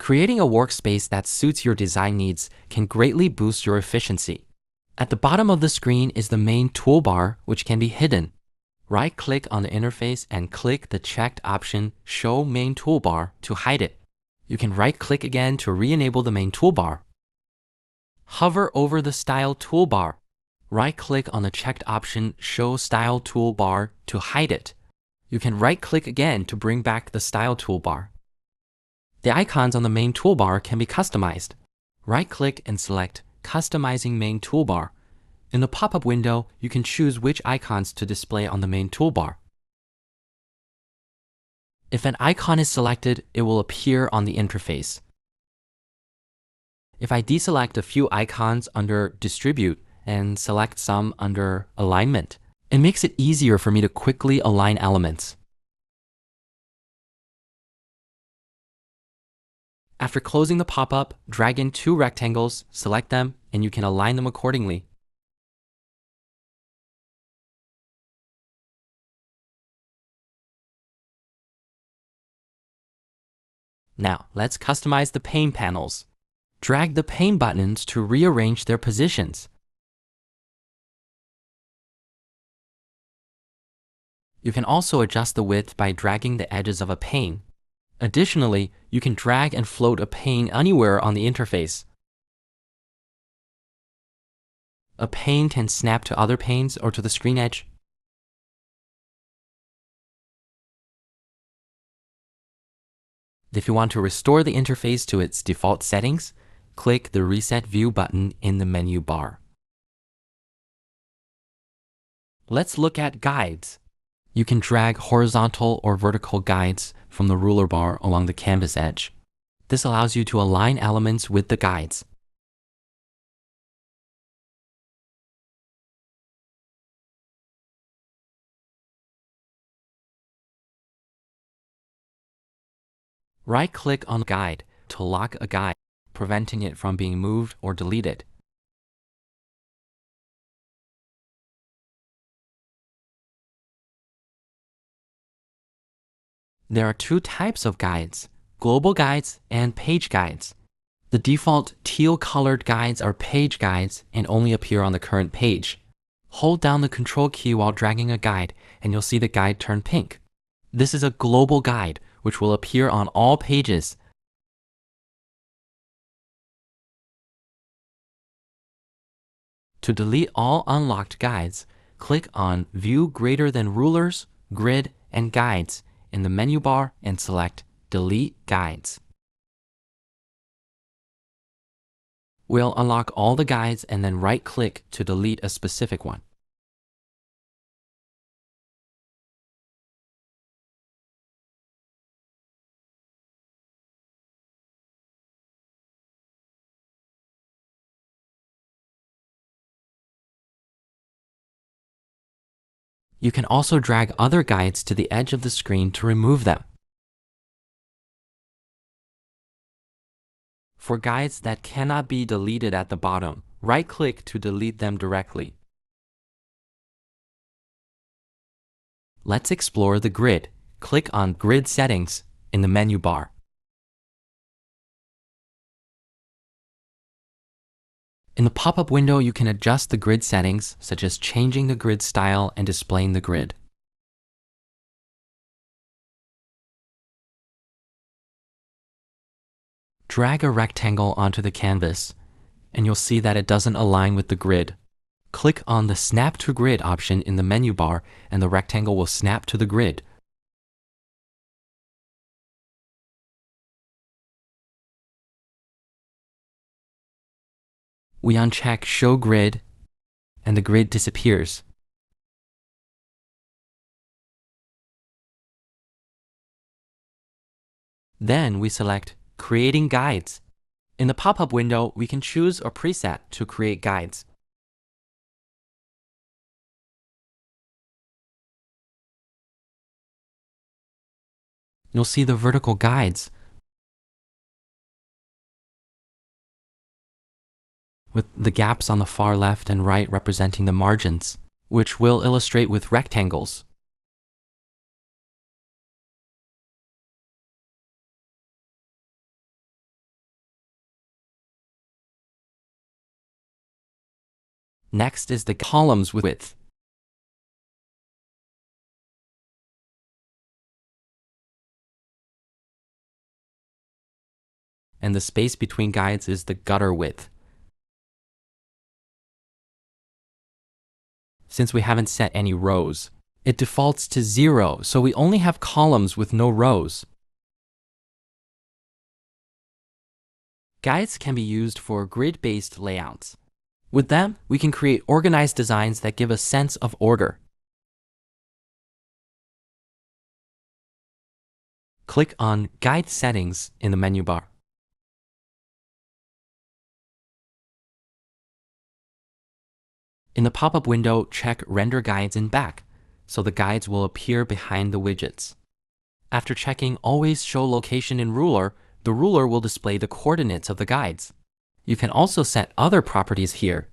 Creating a workspace that suits your design needs can greatly boost your efficiency. At the bottom of the screen is the main toolbar, which can be hidden. Right-click on the interface and click the checked option Show Main Toolbar to hide it. You can right-click again to re-enable the main toolbar. Hover over the Style toolbar. Right-click on the checked option Show Style Toolbar to hide it. You can right-click again to bring back the Style toolbar. The icons on the main toolbar can be customized. Right-click and select Customizing Main Toolbar. In the pop-up window, you can choose which icons to display on the main toolbar. If an icon is selected, it will appear on the interface. If I deselect a few icons under Distribute and select some under Alignment, it makes it easier for me to quickly align elements. After closing the pop-up, drag in two rectangles, select them, and you can align them accordingly. Now, let's customize the pane panels. Drag the pane buttons to rearrange their positions. You can also adjust the width by dragging the edges of a pane. Additionally, you can drag and float a pane anywhere on the interface. A pane can snap to other panes or to the screen edge. If you want to restore the interface to its default settings, click the Reset View button in the menu bar. Let's look at guides. You can drag horizontal or vertical guides from the ruler bar along the canvas edge. This allows you to align elements with the guides. Right-click on the guide to lock a guide, preventing it from being moved or deleted. There are two types of guides, global guides and page guides. The default teal-colored guides are page guides and only appear on the current page. Hold down the Control key while dragging a guide and you'll see the guide turn pink. This is a global guide, which will appear on all pages. To delete all unlocked guides, click on View Greater Than Rulers, Grid, and Guides in the menu bar and select Delete Guides. We'll unlock all the guides and then right-click to delete a specific one. You can also drag other guides to the edge of the screen to remove them. For guides that cannot be deleted at the bottom, right-click to delete them directly. Let's explore the grid. Click on Grid Settings in the menu bar. In the pop-up window, you can adjust the grid settings, such as changing the grid style and displaying the grid. Drag a rectangle onto the canvas, and you'll see that it doesn't align with the grid. Click on the Snap to Grid option in the menu bar, and the rectangle will snap to the grid. We uncheck Show Grid, and the grid disappears. Then we select Creating Guides. In the pop-up window, we can choose a preset to create guides. You'll see the vertical guides with the gaps on the far left and right representing the margins, which we'll illustrate with rectangles. Next is the columns width. And the space between guides is the gutter width. Since we haven't set any rows, it defaults to 0, so we only have columns with no rows. Guides can be used for grid-based layouts. With them, we can create organized designs that give a sense of order. Click on Guide Settings in the menu bar. In the pop-up window, check Render Guides in Back, so the guides will appear behind the widgets. After checking Always Show Location in Ruler, the ruler will display the coordinates of the guides. You can also set other properties here,